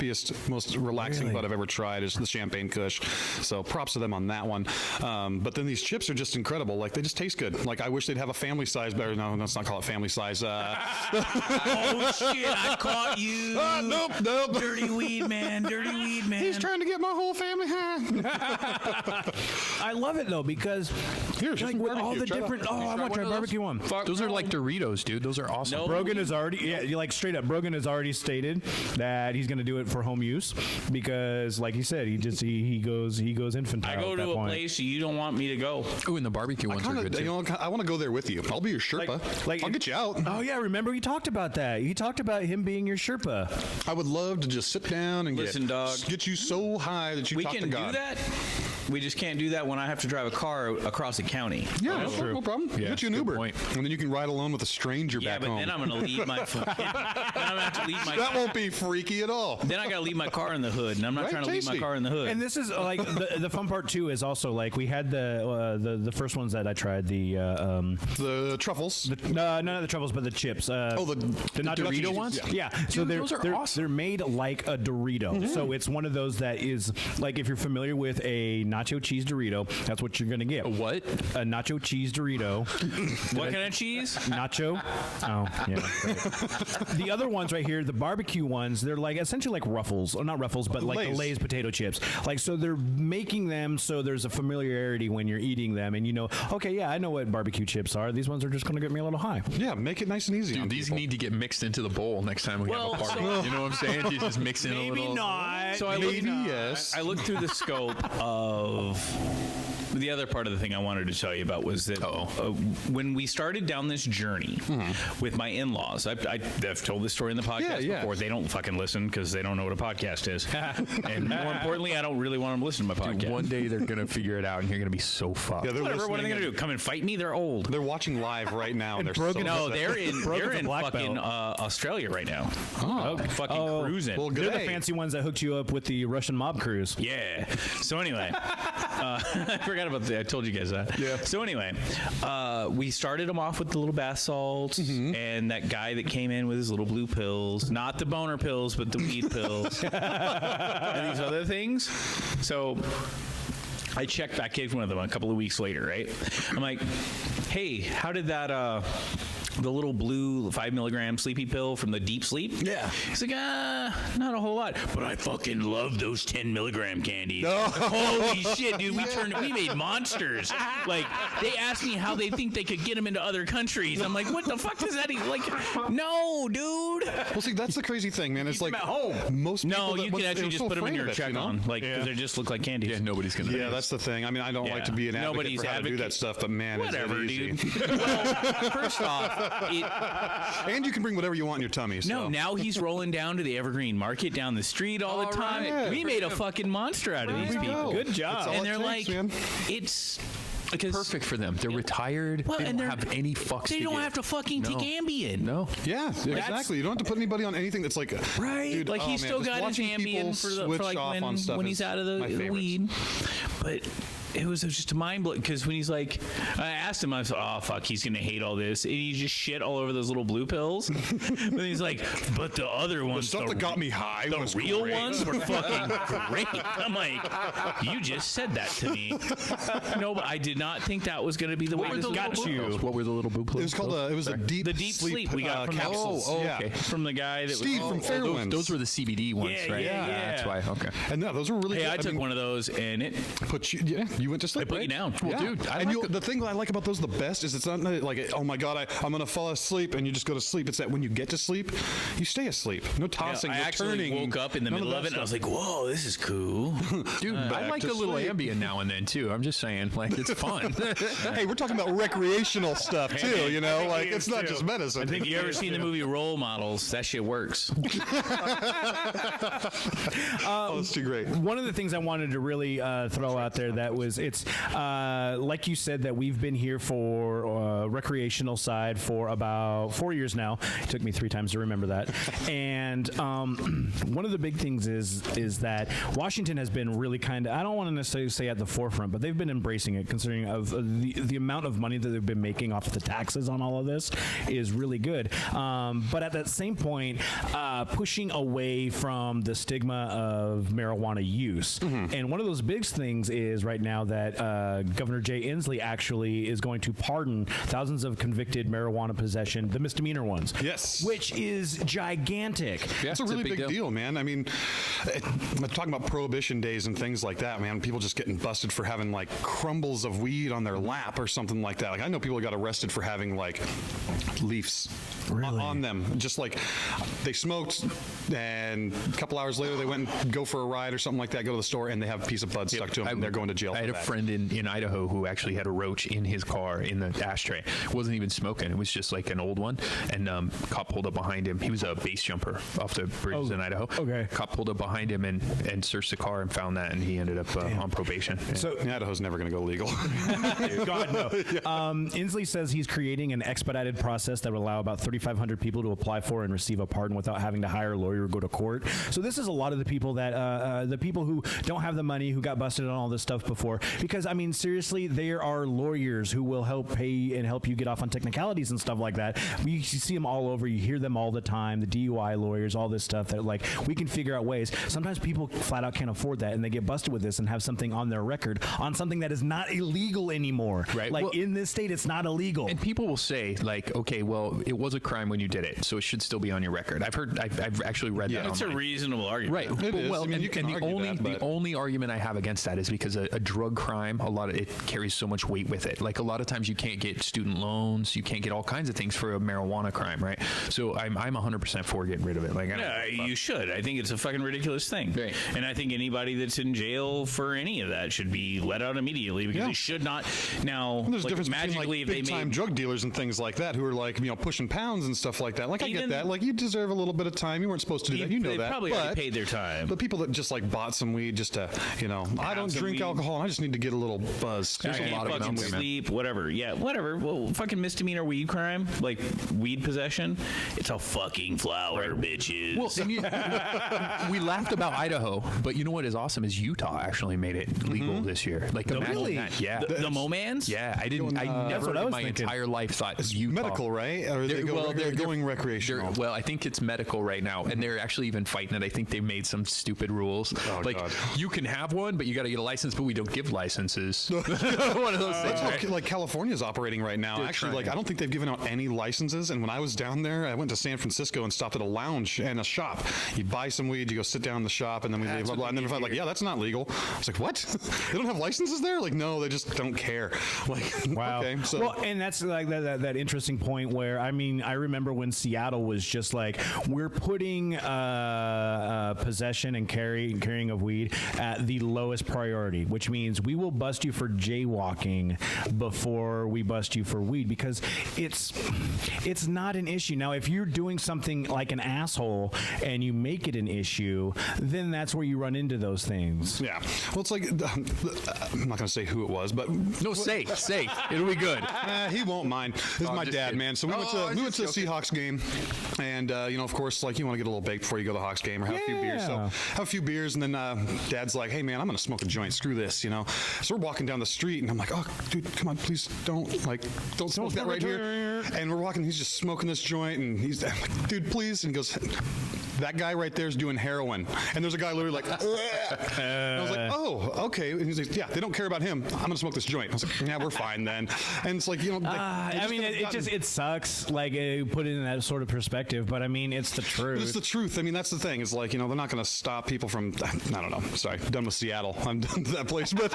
happiest, most relaxing bud I've ever tried is the Champagne Kush. So props to them on that one. But then these chips are just incredible. Like, they just taste good. Like, I wish they'd have a family size better. No, let's not call it family size. Oh shit! I caught you. Nope. Dirty weed man. Dirty weed man. He's trying to get my whole family high. I love it though because Here's like some with all barbecue. the Try different. that. Oh, I want to try barbecue one. Those are like Doritos, dude. Those are awesome. No. Brogan has already, like straight up, Brogan has already stated that he's going to do it for home use because, like he said, he goes infantile. I go at to that a point. place you don't want me to go. Ooh, and the barbecue ones are good too. I want to go there with you. I'll be your Sherpa. I'll get you out. Oh yeah, remember he talked about that. He talked about him being your Sherpa. I would love to just sit down and Listen, dog. get you so high that you We talk can to do God. that. We just can't do that when I have to drive a car across a county. Yeah, no problem. Yeah, Get you an good Uber, point. and then you can ride alone with a stranger Yeah, back but home. then I'm gonna leave my fucking. Then I'm gonna have to leave my. That won't be freaky at all. Then I gotta leave my car in the hood, and I'm not Right, trying to leave my tasty. car in the hood. And this is like the fun part too is also like we had the first ones that I tried The truffles. no, none of the truffles but the chips. the nacho Dorito cheese. ones? Yeah. So Dude, those are they're awesome. they're made like a Dorito. So it's one of those that is like if you're familiar with a nacho cheese Dorito, that's what you're gonna get. A what? A nacho cheese Dorito. what kind of cheese? Nacho. Oh, yeah. Right. The other ones right here, the barbecue ones, they're like essentially like Ruffles, or not Ruffles, but like the Lay's. Lay's potato chips. Like so, they're making them so there's a familiarity when you're eating them, and you know, okay, yeah, I know what barbecue chips are. These ones are just going to get me a little high. Yeah, make it nice and easy. on Dude, these people. need to get mixed into the bowl next time we Well, have a party. so- You know what I'm saying? You just mix in a little. not. So I Maybe looked, yes. I looked through the scope of the other part of the thing I wanted to tell you about was that when we started down this journey with my in-laws, I've told this story in the podcast Yeah. before. They don't fucking listen because they don't know what a podcast is, and more importantly, I don't really want them to listen to my podcast. Dude, one day they're gonna figure it out, and you're gonna be so fucked. Yeah, they're Whatever. What are they listening gonna do? Come and fight me? They're old. They're watching live right now. And they're Brogan- so No, upset. they're in Brogan's a black fucking belt. Australia right now. Oh. Fucking cruising. Well, good They're the day. fancy ones that hooked you up with the Russian mob cruise. Yeah. So anyway, I forgot about that. I told you guys that. Yeah. So anyway, we started them off with the little bath salts and that guy that came in with his little blue pills, not the boner pills, but the weed pills, and these other things. So I checked back in one of them a couple of weeks later, right? I'm like, hey, how did that the little blue 5 milligram sleepy pill from the deep sleep? Yeah. He's like, not a whole lot, but I fucking love those 10 milligram candies. Holy shit, dude, we made monsters. Like, they asked me how they think they could get them into other countries. I'm like, what the fuck does that even, like, no, dude. Well, see, that's the crazy thing, man. It's like them at home. most people. No, that you was- can they actually were just so put them in afraid your of it, check you know? on, like, because they just look like candies. Yeah, nobody's gonna. Yeah, that's the thing. I mean, I don't like to be an advocate Nobody's for how to do that advocate. stuff, but man, Whatever, it's easy. dude. Well, first off, And you can bring whatever you want in your tummy. So. no, now he's rolling down to the Evergreen Market down the street all the time. right. We made a fucking monster out of these There we people. go. Good job. That's all And it they're takes, like, man. it's because perfect for them. They're retired. Well, they and don't they're- have any fucks. They to don't give. have to fucking take Ambien. No. Yeah, exactly. You don't have to put anybody on anything that's like Right? Dude, like oh, he's man, still just got his watching people Ambien for switch like off on stuff when is he's out of my the favorites. weed. But it was just mind blowing because when he's like, I asked him, I was like, oh fuck, he's gonna hate all this, and he just shit all over those little blue pills. But he's like, but the other The ones, stuff that got me high the was real great. ones were fucking great. I'm like, you just said that to me. No, but I did not think that was going to be the way What were this the got little blue you. pills? What were the little blue pills? It was called it was a deep The deep sleep we got from capsules. Oh, yeah. okay. From the guy that Steve was. from Fairwinds. Those were the CBD ones, Yeah, right? yeah, yeah. That's why. Okay. And no, those were really. Hey, good. I took mean, one of those and it. Put you, yeah, you went to sleep. They put right? you down. Well, Well, dude, I and like the thing I like about those the best is it's not like, oh my god, I'm gonna fall asleep and you just go to sleep. It's that when you get to sleep, you stay asleep. No tossing, I no actually turning. woke up in the none middle of that it and I was stuff. like, whoa, this is cool. Dude, I back like to a little sleep. Ambien now and then too. I'm just saying, like it's fun. Hey, we're talking about recreational stuff too. You know, like it's not just medicine. I think you ever seen the movie Role Models? That shit works. oh, it's too great. One of the things I wanted to really throw out there that was it's like you said that we've been here for recreational side for about 4 years now. It took me 3 times to remember that. And one of the big things is that Washington has been really kind of, I don't want to necessarily say at the forefront, but they've been embracing it, considering of the amount of money that they've been making off the taxes on all of this is really good. But at that same point, pushing away from the stigma of marijuana use. And one of those big things is right now that Governor Jay Inslee actually is going to pardon thousands of convicted marijuana possession, the misdemeanor ones. Yes. Which is gigantic. Yeah, it's a really big deal, man. I mean, talking about prohibition days and things like that, man, people just getting busted for having like crumbles of weed on their lap or something like that. Like, I know people who got arrested for having like leaves on them. Just like they smoked and a couple hours later they went and go for a ride or something like that, go to the store, and they have a piece of bud stuck to them and they're going to jail. I had a friend in Idaho who actually had a roach in his car in the ashtray. Wasn't even smoking. It was just like an old one. And cop pulled up behind him. He was a base jumper off the bridges in Idaho. Okay. Cop pulled up behind him and searched the car and found that, and he ended up on probation. Yeah. So Idaho's never going to go legal. God, no. Inslee says he's creating an expedited process that would allow about 3,500 people to apply for and receive a pardon without having to hire a lawyer or go to court. So this is a lot of the people that the people who don't have the money, who got busted on all this stuff before. Because I mean, seriously, there are lawyers who will help pay and help you get off on technicalities and stuff like that. You see them all over. You hear them all the time. The DUI lawyers, all this stuff that like we can figure out ways. Sometimes people flat out can't afford that, and they get busted with this and have something on their record on something that is not illegal anymore. Right. Like in this state, it's not illegal. And people will say like, okay, well, it was a crime when you did it, so it should still be on your record. I've actually read that. That's a reasonable argument. Right. It is. Well, I mean, you can argue the only argument I have against that is because a drug crime, a lot of it carries so much weight with it. Like a lot of times you can't get student loans, you can't get all kinds of things for a marijuana crime, right? So I'm 100% for getting rid of it. Like, you should. I think it's a fucking ridiculous thing. Right. And I think anybody that's in jail for any of that should be let out immediately because it should not. Now, There's a like, difference magically, between like big-time drug dealers and things like that who are like, pushing pounds and stuff like that. Like, I get that. Like, you deserve a little bit of time. You weren't supposed to do that. You know they that. probably already paid their time. But people that just like bought some weed just to, I don't drink alcohol. I just need to get a little buzz. There's a lot of fucking sleep, whatever. Yeah, whatever. Well, fucking misdemeanor weed crime, like weed possession. It's a fucking flower, bitches. Well, we laughed about Idaho, but you know what is awesome is Utah actually made it legal this year. Like, imagine that. Yeah. The Momans? Yeah, I never in my entire life thought it's Utah. medical, right? Or they're going recreational. Well, I think it's medical right now, and they're actually even fighting it. I think they made some stupid rules. God. You can have one, but you got to get a license, but we don't give licenses. One of those things. That's how, like California's operating right now. Actually, like I don't think they've given out any licenses. And when I was down there, I went to San Francisco and stopped at a lounge and a shop. You buy some weed, you go sit down in the shop, and then we leave. Blah, blah, and then if I'm like, yeah, that's not legal. I was like, what? They don't have licenses there? Like, no, they just don't care. Like, wow. Okay, so. Well, and that's like that interesting point where I remember when Seattle was just like, we're putting possession and carrying of weed at the lowest priority, which means we will bust you for jaywalking before we bust you for weed, because it's not an issue. Now, if you're doing something like an asshole and you make it an issue, then that's where you run into those things. Yeah. Well, it's like, I'm not going to say who it was, but. No, say. It'll be good. He won't mind. This is my dad, kidding. man. So we went to the Seahawks game, and, of course, like, you want to get a little baked before you go to the Hawks game or have a few beers. So have a few beers, and then Dad's like, hey, man, I'm going to smoke a joint. Screw this, So we're walking down the street, and I'm like, oh, dude, come on, please don't smoke that right here. And we're walking, he's just smoking this joint, and I'm like, dude, please. And he goes, that guy right there is doing heroin. And there's a guy literally like, and I was like, oh, okay. And he's like, yeah, they don't care about him. I'm going to smoke this joint. I was like, yeah, we're fine then. And it's like, it sucks, like, put it in that sort of perspective, but I mean, it's the truth. It's the truth. I mean, that's the thing. Is like, they're not going to stop people from, I don't know. Sorry, done with Seattle. I'm done with that place. But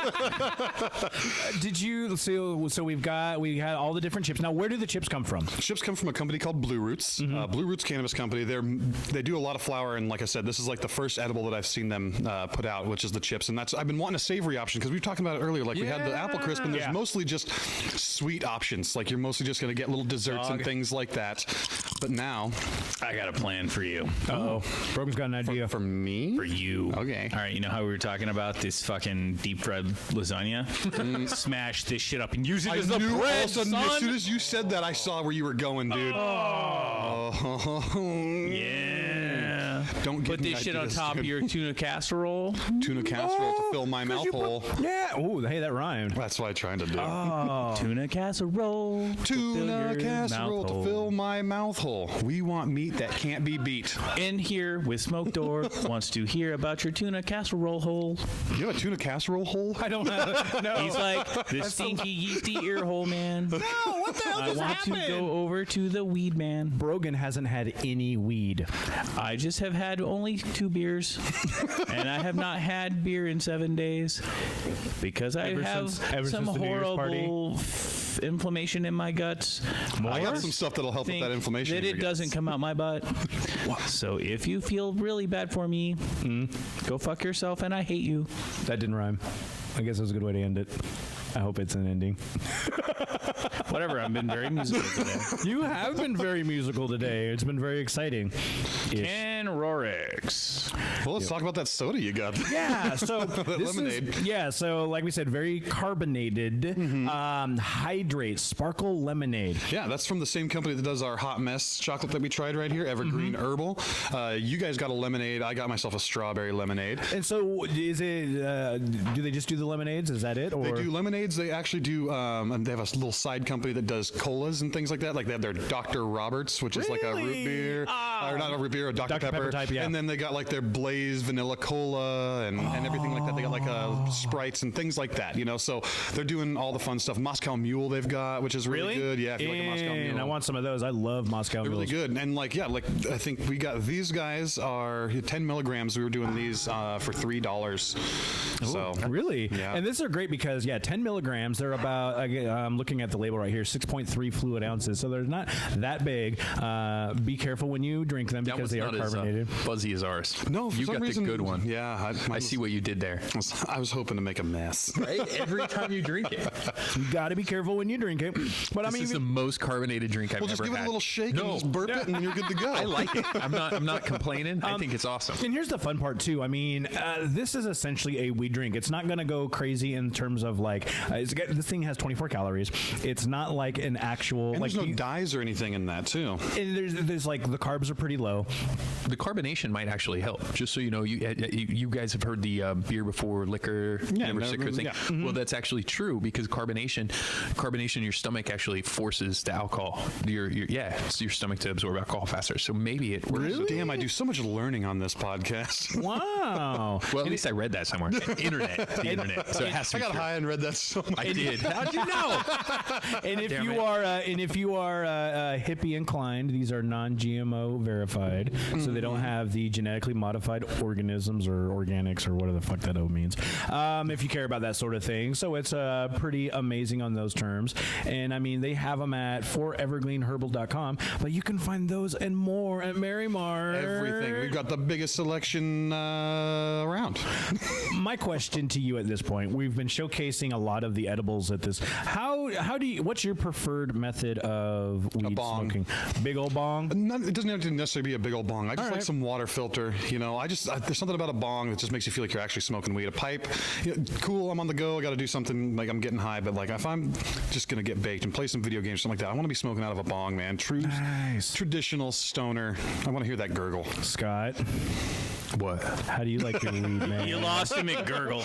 did you, so we had all the different chips. Now, where do the chips come from? Chips come from a company called Blue Roots. Blue Roots Cannabis Company. They do a lot of flower, and like I said, this is like the first edible that I've seen them put out, which is the chips. And I've been wanting a savory option because we were talking about it earlier. Like we had the apple crisp, and there's mostly just sweet options. Like you're mostly just going to get little desserts and things like that. But now, I got a plan for you. Brogan's got an idea. for me, For you. Okay. All right, you know how we were talking about this fucking deep fried lasagna? Smash this shit up and use it I as a knew bread, all of a sudden, son. as soon as you said that, I saw where you were going, dude. Yeah. Don't give Put me this shit on ideas, top dude. of your tuna casserole. Tuna casserole to fill my mouth hole. Yeah. Ooh, hey, that rhymed. That's what I'm trying to do. Tuna casserole. to fill Tuna your casserole mouth to hole. fill my mouth hole. We want meat that can't be beat. In here with Smoke Door wants to hear about your tuna casserole hole. You have a tuna casserole hole? I don't have. No. He's like the stinky, yeasty ear hole man. No, what the hell I just want happened? to go over to the weed man. Brogan hasn't had any weed. I just have had only 2 beers, and I have not had beer in 7 days because I Ever have since some the New Year's party? horrible inflammation in my guts. I got some stuff that'll help with Think that inflammation. that in it your guts. doesn't come out my butt. So if you feel really bad for me, go fuck yourself, and I hate you. That didn't rhyme. I guess it was a good way to end it. I hope it's an ending. Whatever. I've been very musical today. You have been very musical today. It's been very exciting. Ken Rorix. Well, let's talk about that soda you got. Yeah, so this lemonade. is, yeah, so like we said, very carbonated, hydrate, sparkle lemonade. Yeah, that's from the same company that does our hot mess chocolate that we tried right here, Evergreen Herbal. You guys got a lemonade. I got myself a strawberry lemonade. And so, is it? Do they just do the lemonades? Is that it? Or They do lemonades. They actually do, and they have a little side company that does colas and things like that. Like they have their Dr. Roberts, which is like a root Really? beer, or not a root beer, a Dr. Pepper type, yeah. And then they got like their Blaze vanilla cola and everything like that. They got like Sprites and things like that. You know, so they're doing all the fun stuff. Moscow Mule they've got, which is really good. Yeah, if you like a Moscow Mule. And I want some of those. I love Moscow They're really mules. good. And like, yeah, like I think we got these guys are 10 milligrams. We were doing these for $3. So Really? Yeah. And these are great because, 10 milligrams, they're about, I'm looking at the label right here, 6.3 fluid ounces. So they're not that big. Be careful when you drink them That because one's they are not carbonated. as buzzy as ours. no, for you some got reason, the good one. Yeah, I see what you did there. I was hoping to make a mess. Right? Every time you drink it. You got to be careful when you drink it. But I This mean, is the most carbonated drink I've Well, ever just give it had. a little shake No. and just burp it, and you're good to go. I like it. I'm not complaining. I think it's awesome. and here's the fun part too. I mean, this is essentially a weed drink. It's not going to go crazy in terms of like this thing has 24 calories. It's not like an actual And like there's no dyes or anything in that, too. and there's like the carbs are pretty low. The carbonation might actually help. Just so you know, you guys have heard the beer before liquor, never sicker thing. yeah. Well, that's actually true because carbonation, your stomach actually forces the alcohol. It's your stomach to absorb alcohol faster. So maybe it works. Damn, I do so much learning on this podcast. Wow. Well, at least I read that somewhere. The internet. So it has to I be got true. high and read that so much. I did. How'd you know? And if Damn you it. are hippie inclined, these are non-GMO verified, so they don't have the genetically modified organisms or organics or whatever the fuck that O means. If you care about that sort of thing, so it's pretty amazing on those terms. And I mean, they have them at forevergreenherbal.com, but you can find those and more at Mary Mart. Everything. We've got the biggest selection around. My question to you at this point: we've been showcasing a lot of the edibles at this. How do you? What's your preferred method of weed bong. smoking? Big old bong. It doesn't have to necessarily be a big old bong. I just like some water filter. You know, there's something about a bong that just makes you feel like you're actually smoking weed. A pipe, cool. I'm on the go. I got to do something. Like I'm getting high, but like if I'm just gonna get baked and play some video games, something like that, I want to be smoking out of a bong, man. True, Nice. traditional stoner. I want to hear that gurgle. Scott, What? how do you like your weed, man? You lost him at Gurgle.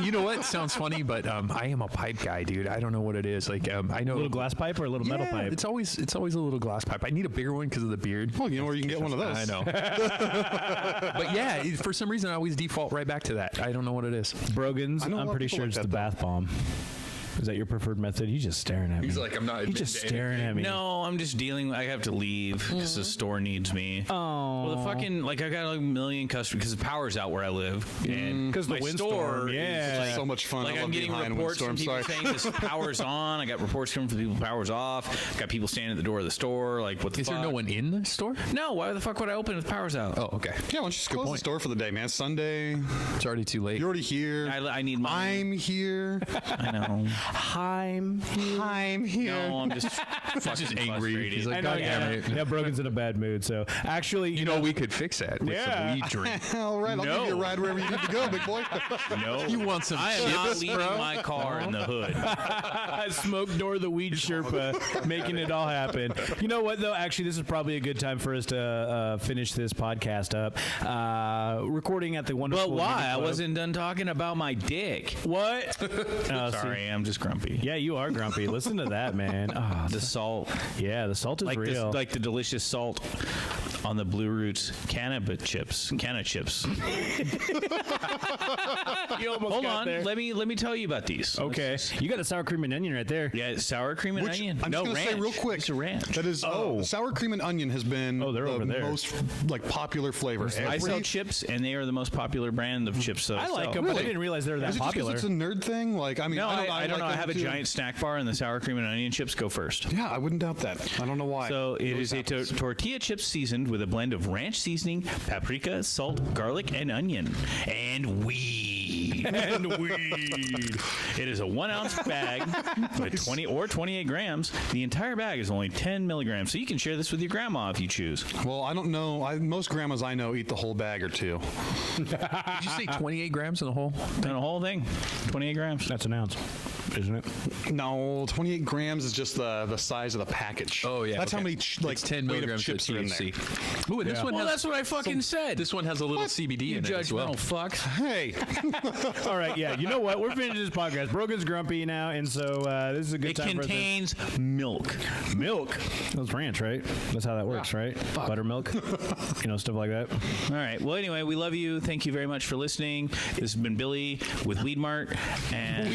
You know what? Sounds funny, but I am a pipe guy, dude. I don't know what it is. Like I know A little glass pipe or a little metal pipe? It's always a little glass pipe. I need a bigger one because of the beard. Well, you know where you can get one of those. I know. But yeah, for some reason I always default right back to that. I don't know what it is. Brogan's, I know a I'm lot of pretty people sure like it's that, the though. bath bomb. Is that your preferred method? He's just staring at me. He's like, I'm not He's just admitting to staring at me. No, I'm just dealing. I have to leave because the store needs me. Oh. Well, the fucking I got like a million customers because the power's out where I live, and 'Cause the my windstorm, store yeah. is So much fun. Like I love I'm being getting high in a reports from windstorm. people Sorry. saying this power's on. I got reports coming from people power's off. Got people standing at the door of the store. Like, what the Is fuck? there no one in the store? No, why the fuck would I open if the power's out? Oh, okay. Yeah, why don't you just close the store for the day, man? Sunday. It's already too late. You're already here. I need money. I'm here. I know. I'm here. No, I'm just fucking angry. He's like, I know, God damn yeah. it. Yeah, Brogan's in a bad mood. So actually, You know, we could fix that with Yeah. some weed drink. All right, I'll give you a ride wherever you need to go, big boy. no. You want some I am not chips, leaving bro? my car in the hood. Smoke door the weed Sherpa, making it all happen. You know what, though? Actually, this is probably a good time for us to finish this podcast up. Recording at the wonderful. But why? Media I Club. wasn't done talking about my dick. What? Sorry, I'm just grumpy. Yeah, you are grumpy. Listen to that, man. Oh, The salt, yeah, the salt is like real. like the delicious salt on the Blue Roots cannabis chips. Canna chips. you almost Hold got on, there. let me tell you about these. Okay, you got a sour cream and onion right there. Yeah, sour cream and Which, onion. I'm no just ranch. gonna say real quick. It's a ranch. That is, sour cream and onion has been they're the over there. most popular flavor. I sell chips, and they are the most popular brand of chips. That I like sell. them, but I Really? didn't realize they were that Is it just 'cause popular. it's a nerd thing? Like, I mean, No, I don't know. I like have a them too. giant snack bar, and the sour cream and onion chips go first. Yeah, I wouldn't doubt that. I don't know why. So it always is a happens. tortilla chip seasoned with a blend of ranch seasoning, paprika, salt, garlic, and onion, and weed. and weed. It is a 1 ounce bag with 20 or 28 grams. The entire bag is only 10 milligrams, so you can share this with your grandma if you choose. Well, I don't know. Most grandmas I know eat the whole bag or two. Did you say 28 grams in the whole? And a whole thing, 28 grams. That's an ounce, isn't it? No, 28 grams is just the size of the package. Oh, yeah. That's how okay. many It's 10 weight of milligrams of chips are in there. THC. Ooh, and this one Well, has, that's what I fucking said. this one has a little CBD in it as well. fucks. Hey, All right, yeah. You know what? We're finishing this podcast. Brogan's grumpy now, and so this is a good It time contains milk. for us to... milk. That's ranch, right? That's how that works, right? Buttermilk, stuff like that. All right. Well, anyway, we love you. Thank you very much for listening. This has been Billy with Weed Mart. And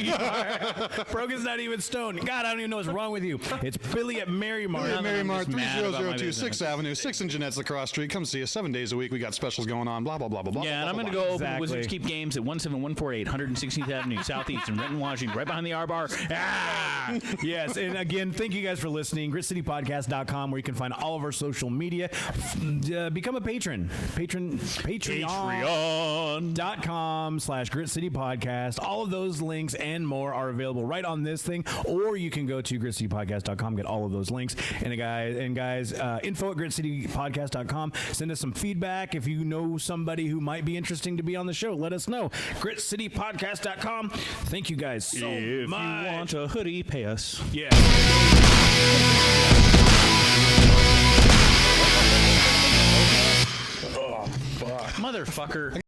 Brogan's not even stoned. God, I don't even know what's wrong with you. It's Billy at Mary Mart. Hey, Mary I'm Mart, just mad about my 3002 6th business. Avenue, 6 in Jeanette's Lacrosse Street. Come see us 7 days a week. We got specials going on. Blah blah blah blah blah. Yeah, and blah, I'm going to blah, go blah. open Exactly. Wizards Keep Games at 17148 116th Avenue Southeast in Renton, Washington, right behind the R Bar. Ah! Yes, and again, thank you guys for listening. GritCityPodcast.com, where you can find all of our social media. Become a patron. Patreon.com/GritCityPodcast. All of those links and more are available right on this thing, or you can go to GritCityPodcast.com, get all of those links. And guys, info at GritCityPodcast.com. Send us some feedback. If you know somebody who might be interesting to be on the show, let us know. GritCityPodcast.com. Thank you guys so If much. you want a hoodie, pay us. Yeah. Motherfucker.